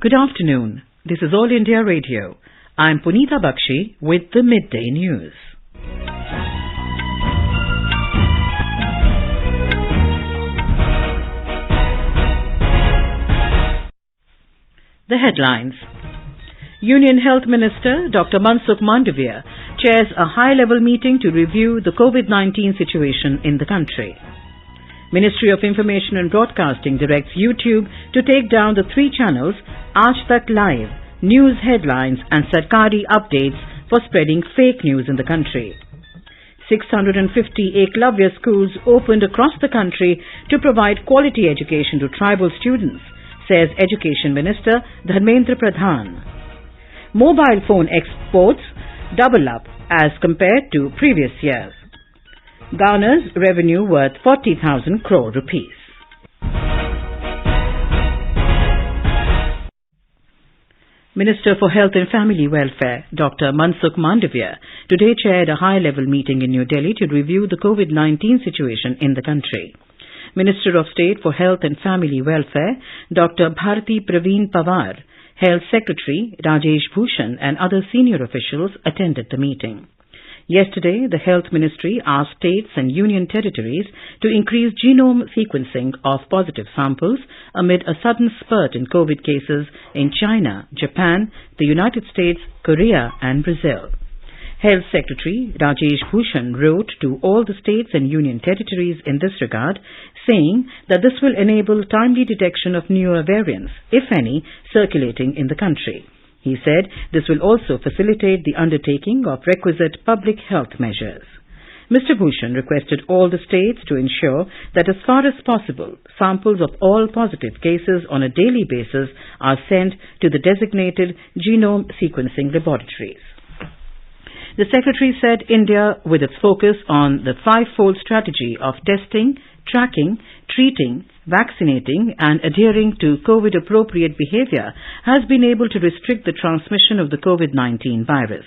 Good afternoon. This is All India Radio. I'm Punita Bakshi with the Midday News. The headlines. Union Health Minister Dr. Mansukh Mandavia chairs a high-level meeting to review the COVID-19 situation in the country. Ministry of Information and Broadcasting directs YouTube to take down the 3 channels Aaj Tak Live, News Headlines and Sarkari Updates for spreading fake news in the country. 650 Eklavya schools opened across the country to provide quality education to tribal students, says Education Minister Dharmendra Pradhan. Mobile phone exports double up as compared to previous years. Garners revenue worth 40,000 crore rupees. Minister for Health and Family Welfare, Dr. Mansukh Mandavia, today chaired a high-level meeting in New Delhi to review the COVID-19 situation in the country. Minister of State for Health and Family Welfare, Dr. Bharati Praveen Pawar, Health Secretary Rajesh Bhushan and other senior officials attended the meeting. Yesterday, the Health Ministry asked states and union territories to increase genome sequencing of positive samples amid a sudden spurt in COVID cases in China, Japan, the United States, Korea and Brazil. Health Secretary Rajesh Bhushan wrote to all the states and union territories in this regard, saying that this will enable timely detection of newer variants, if any, circulating in the country. He said this will also facilitate the undertaking of requisite public health measures. Mr. Bhushan requested all the states to ensure that as far as possible, samples of all positive cases on a daily basis are sent to the designated genome sequencing laboratories. The Secretary said India, with its focus on the 5-fold strategy of testing, tracking, treating, vaccinating and adhering to COVID-appropriate behavior, has been able to restrict the transmission of the COVID-19 virus.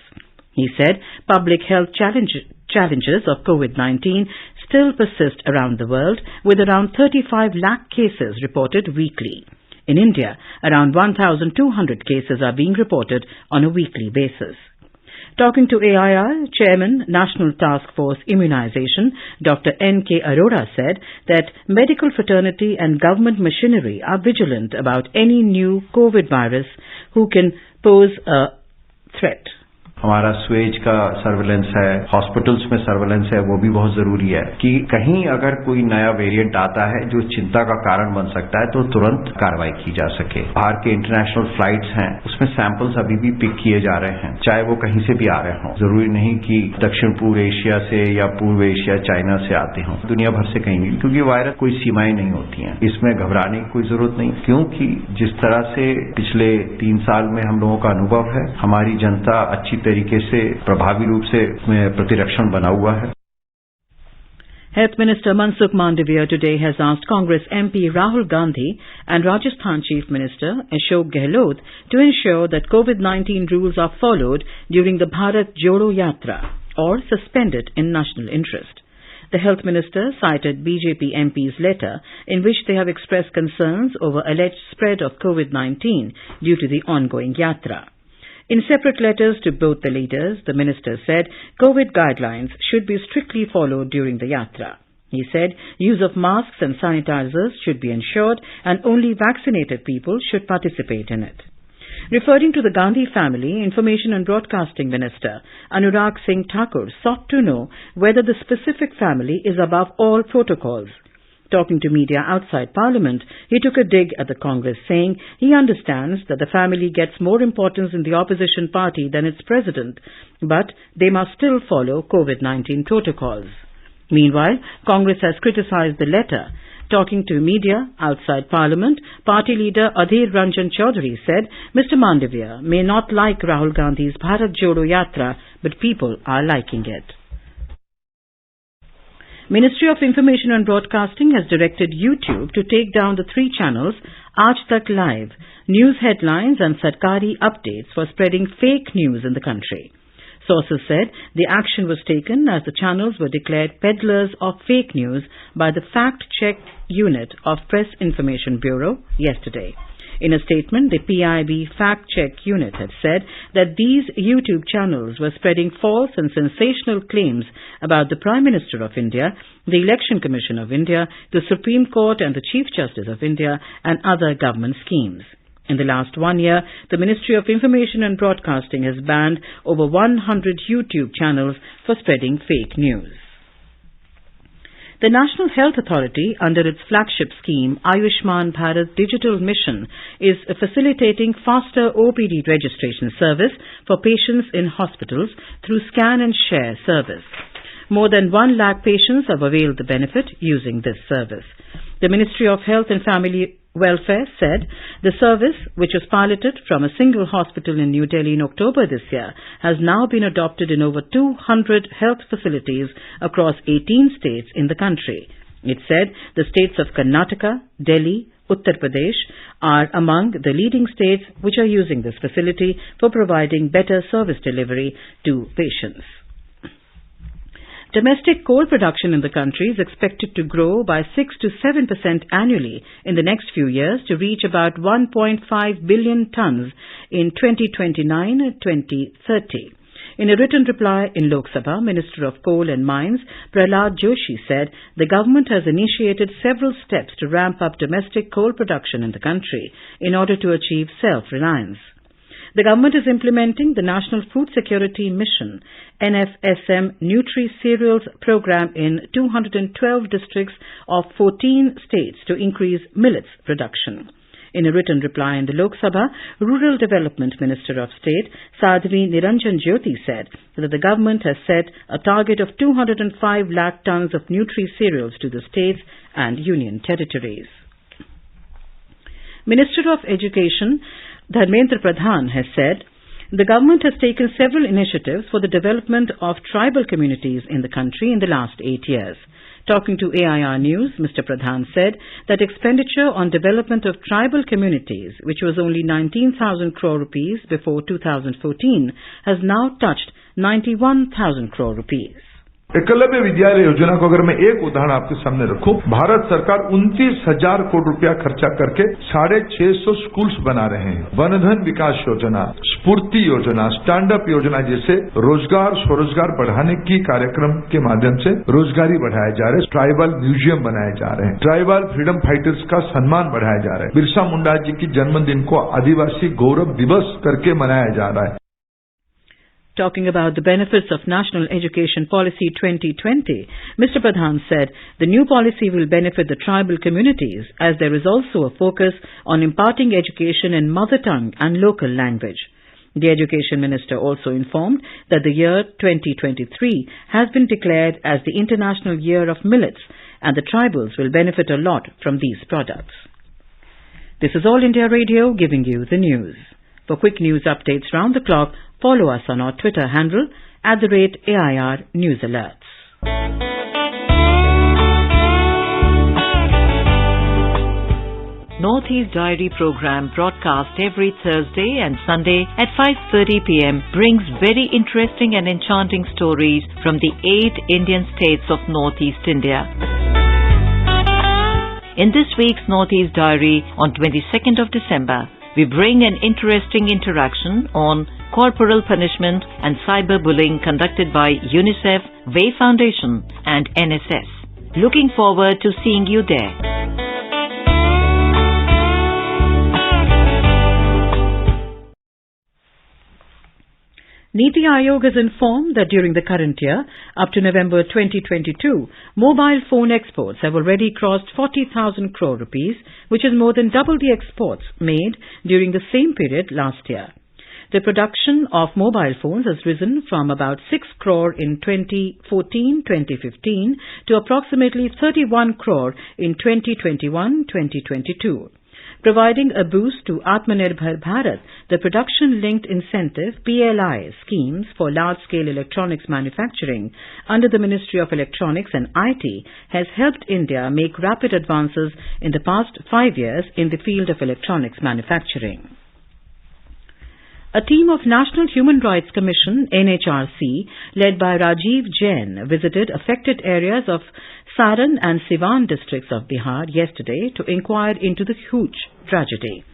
He said public health challenges of COVID-19 still persist around the world, with around 35 lakh cases reported weekly. In India, around 1,200 cases are being reported on a weekly basis. Talking to AIR, Chairman, National Task Force Immunization, Dr. N.K. Arora said that medical fraternity and government machinery are vigilant about any new COVID virus who can pose a threat. हमारा Suez का surveillance है, hospitals में surveillance है, वो भी बहुत जरूरी है कि कहीं अगर कोई नया वेरिएंट आता है जो चिंता का कारण बन सकता है तो तुरंत कार्रवाई की जा सके। बाहर के इंटरनेशनल फ्लाइट्स हैं, उसमें सैंपल्स अभी भी पिक किए जा रहे हैं, चाहे वो कहीं से भी आ रहे हों। जरूरी नहीं कि दक्षिण पूर्व एशिया से या पूर्व एशिया, चाइना से आते हों, दुनिया भर से कहीं भी, क्योंकि वायरस कोई सीमाएं नहीं होती हैं। इसमें घबराने की कोई जरूरत नहीं, क्योंकि जिस तरह से पिछले 3 साल में हम लोगों का अनुभव है, हमारी जनता अच्छी तरीके से प्रभावी रूप से प्रतिरक्षण बना हुआ है। Health Minister Mansukh Mandavia today has asked Congress MP Rahul Gandhi and Rajasthan Chief Minister Ashok Gehlot to ensure that COVID-19 rules are followed during the Bharat Jodo Yatra or suspended in national interest. The Health Minister cited BJP MP's letter in which they have expressed concerns over alleged spread of COVID-19 due to the ongoing yatra. In separate letters to both the leaders, the minister said COVID guidelines should be strictly followed during the yatra. He said use of masks and sanitizers should be ensured and only vaccinated people should participate in it. Referring to the Gandhi family, Information and Broadcasting Minister Anurag Singh Thakur sought to know whether the specific family is above all protocols. Talking to media outside Parliament, he took a dig at the Congress, saying he understands that the family gets more importance in the opposition party than its president, but they must still follow COVID-19 protocols. Meanwhile, Congress has criticized the letter. Talking to media outside Parliament, party leader Adhir Ranjan Chaudhary said Mr. Mandavia may not like Rahul Gandhi's Bharat Jodo Yatra, but people are liking it. Ministry of Information and Broadcasting has directed YouTube to take down the 3 channels Aaj Tak Live, News Headlines and Sarkari Updates for spreading fake news in the country. Sources said the action was taken as the channels were declared peddlers of fake news by the Fact Check Unit of Press Information Bureau yesterday. In a statement, the PIB fact-check unit had said that these YouTube channels were spreading false and sensational claims about the Prime Minister of India, the Election Commission of India, the Supreme Court and the Chief Justice of India, and other government schemes. In the last 1 year, the Ministry of Information and Broadcasting has banned over 100 YouTube channels for spreading fake news. The National Health Authority, under its flagship scheme, Ayushman Bharat Digital Mission, is facilitating faster OPD registration service for patients in hospitals through Scan and Share service. More than 1 lakh patients have availed the benefit using this service. The Ministry of Health and Family Welfare said the service, which was piloted from a single hospital in New Delhi in October this year, has now been adopted in over 200 health facilities across 18 states in the country. It said the states of Karnataka, Delhi, Uttar Pradesh are among the leading states which are using this facility for providing better service delivery to patients. Domestic coal production in the country is expected to grow by 6 to 7% annually in the next few years to reach about 1.5 billion tons in 2029-2030. In a written reply in Lok Sabha, Minister of Coal and Mines Prahlad Joshi said the government has initiated several steps to ramp up domestic coal production in the country in order to achieve self-reliance. The government is implementing the National Food Security Mission NFSM Nutri-Cereals program in 212 districts of 14 states to increase millets production. In a written reply in the Lok Sabha, Rural Development Minister of State Sadhvi Niranjan Jyoti said that the government has set a target of 205 lakh tons of Nutri-Cereals to the states and union territories. Minister of Education Dharmendra Pradhan has said the government has taken several initiatives for the development of tribal communities in the country in the last 8 years. Talking to AIR News, Mr. Pradhan said that expenditure on development of tribal communities, which was only 19,000 crore rupees before 2014, has now touched 91,000 crore rupees. Eklavya विद्यालय योजना को अगर मैं एक उदाहरण आपके सामने रखूं, भारत सरकार 29,000 करोड़ रुपया खर्चा करके 650 स्कूल्स बना रहे हैं। वनधन विकास योजना, स्फूर्ति योजना, स्टैंड अप योजना जैसे रोजगार स्वरोजगार बढ़ाने की कार्यक्रम के माध्यम से रोजगारी बढ़ाया जा रहा है। ट्राइबल म्यूजियम बनाए जा रहे हैं। ट्राइबल फ्रीडम फाइटर्स का सम्मान बढ़ाया जा रहा है। बिरसा मुंडा जी की जन्मदिन को आदिवासी गौरव दिवस करके मनाया जा रहा है। Talking about the benefits of National Education Policy 2020, Mr. Pradhan said the new policy will benefit the tribal communities as there is also a focus on imparting education in mother tongue and local language. The Education Minister also informed that the year 2023 has been declared as the International Year of Millets and the tribals will benefit a lot from these products. This is All India Radio giving you the news. For quick news updates round the clock, follow us on our Twitter handle @AIR News Alerts. Northeast Diary program broadcast every Thursday and Sunday at 5:30 p.m. brings very interesting and enchanting stories from the 8 Indian states of Northeast India. In this week's Northeast Diary on 22nd of December, we bring an interesting interaction on corporal punishment and cyberbullying conducted by UNICEF, Way Foundation and NSS. Looking forward to seeing you there. Niti Aayog has informed that during the current year, up to November 2022, mobile phone exports have already crossed 40,000 crore rupees, which is more than double the exports made during the same period last year. The production of mobile phones has risen from about 6 crore in 2014-2015 to approximately 31 crore in 2021-2022. Providing a boost to Atmanirbhar Bharat, the production-linked incentive PLI schemes for large-scale electronics manufacturing under the Ministry of Electronics and IT has helped India make rapid advances in the past 5 years in the field of electronics manufacturing. A team of National Human Rights Commission, NHRC, led by Rajiv Jain, visited affected areas of Saran and Siwan districts of Bihar yesterday to inquire into the huge tragedy.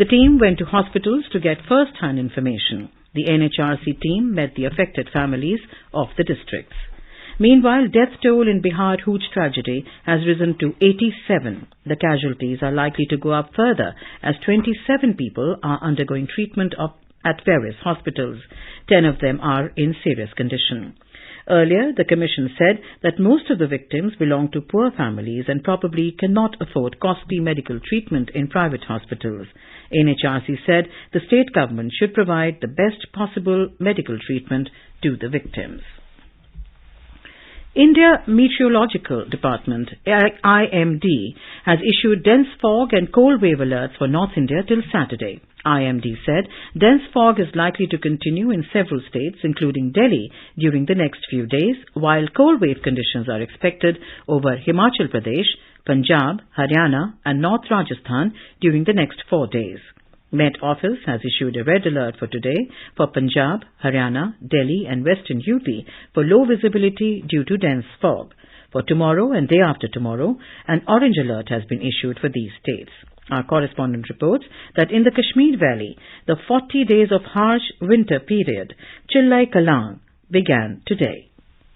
The team went to hospitals to get first-hand information. The NHRC team met the affected families of the districts. Meanwhile, death toll in Bihar Hooch tragedy has risen to 87. The casualties are likely to go up further as 27 people are undergoing treatment at various hospitals. 10 of them are in serious condition. Earlier, the Commission said that most of the victims belong to poor families and probably cannot afford costly medical treatment in private hospitals. NHRC said the state government should provide the best possible medical treatment to the victims. India Meteorological Department, IMD, has issued dense fog and cold wave alerts for North India till Saturday. IMD said dense fog is likely to continue in several states, including Delhi, during the next few days, while cold wave conditions are expected over Himachal Pradesh, Punjab, Haryana and North Rajasthan during the next 4 days. Met Office has issued a red alert for today for Punjab, Haryana, Delhi and Western UP for low visibility due to dense fog. For tomorrow and day after tomorrow, an orange alert has been issued for these states. Our correspondent reports that in the Kashmir Valley, the 40 days of harsh winter period, Chillai Kalan, began today.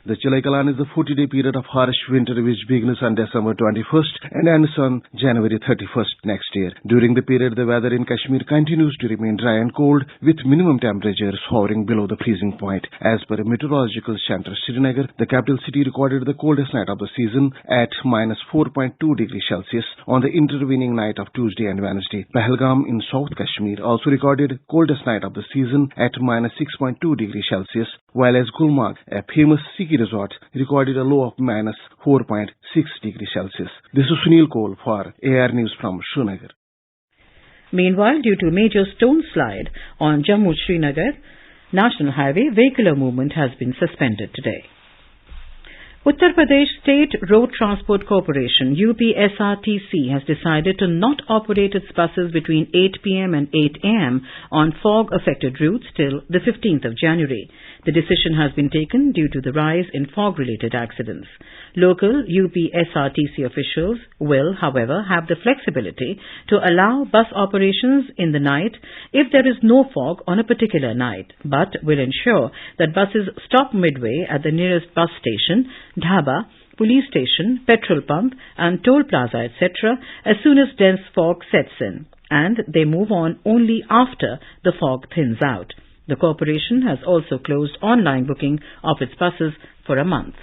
The Chillai Kalan is the 40-day period of harsh winter which begins on December 21st and ends on January 31st next year. During the period, the weather in Kashmir continues to remain dry and cold, with minimum temperatures hovering below the freezing point. As per a meteorological center, Srinagar, the capital city, recorded the coldest night of the season at -4.2 degrees Celsius on the intervening night of Tuesday and Wednesday. Pahalgam in South Kashmir also recorded coldest night of the season at -6.2 degrees Celsius, while as Gulmarg, a famous ski resort, recorded a low of -4.6 degrees Celsius. This is Sunil Kohl for AR News from Srinagar. Meanwhile, due to a major stone slide on Jammu-Srinagar National Highway, vehicular movement has been suspended today. Uttar Pradesh State Road Transport Corporation UPSRTC has decided to not operate its buses between 8 p.m. and 8 a.m. on fog-affected routes till the 15th of January. The decision has been taken due to the rise in fog-related accidents. Local UPSRTC officials will, however, have the flexibility to allow bus operations in the night if there is no fog on a particular night, but will ensure that buses stop midway at the nearest bus station, dhaba, police station, petrol pump and toll plaza, etc. as soon as dense fog sets in, and they move on only after the fog thins out. The corporation has also closed online booking of its buses for a month.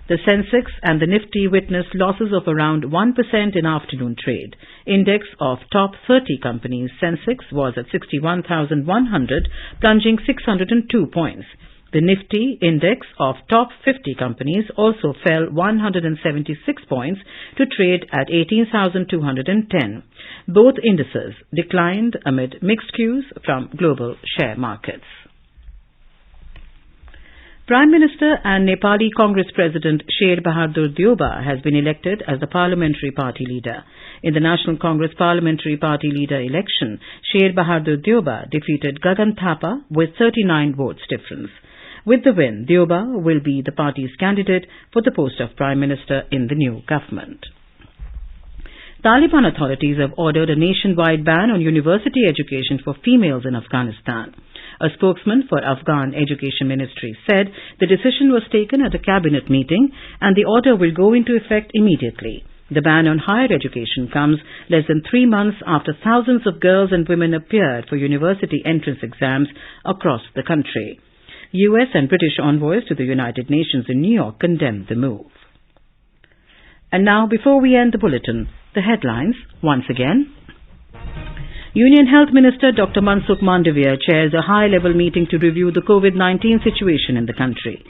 The Sensex and the Nifty witnessed losses of around 1% in afternoon trade. Index of top 30 companies Sensex was at 61,100, plunging 602 points. The Nifty index of top 50 companies also fell 176 points to trade at 18,210. Both indices declined amid mixed cues from global share markets. Prime Minister and Nepali Congress President Sher Bahadur Deoba has been elected as the Parliamentary Party leader. In the National Congress Parliamentary Party leader election, Sher Bahadur Deoba defeated Gagan Thapa with 39 votes difference. With the win, Deoba will be the party's candidate for the post of Prime Minister in the new government. Taliban authorities have ordered a nationwide ban on university education for females in Afghanistan. A spokesman for Afghan Education Ministry said the decision was taken at a cabinet meeting and the order will go into effect immediately. The ban on higher education comes less than 3 months after thousands of girls and women appeared for university entrance exams across the country. US and British envoys to the United Nations in New York condemned the move. And now, before we end the bulletin, the headlines once again. Union Health Minister Dr. Mansukh Mandavia chairs a high-level meeting to review the COVID-19 situation in the country.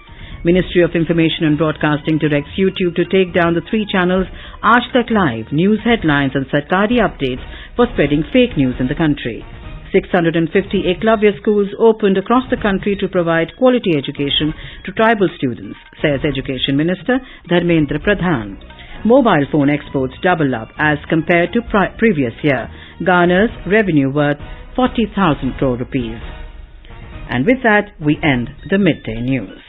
Ministry of Information and Broadcasting directs YouTube to take down the 3 channels Aaj Tak Live, News Headlines and Sarkari Updates for spreading fake news in the country. 650 Eklavya schools opened across the country to provide quality education to tribal students, says Education Minister Dharmendra Pradhan. Mobile phone exports double up as compared to previous year, garners revenue worth 40,000 crore rupees. And with that, we end the Midday News.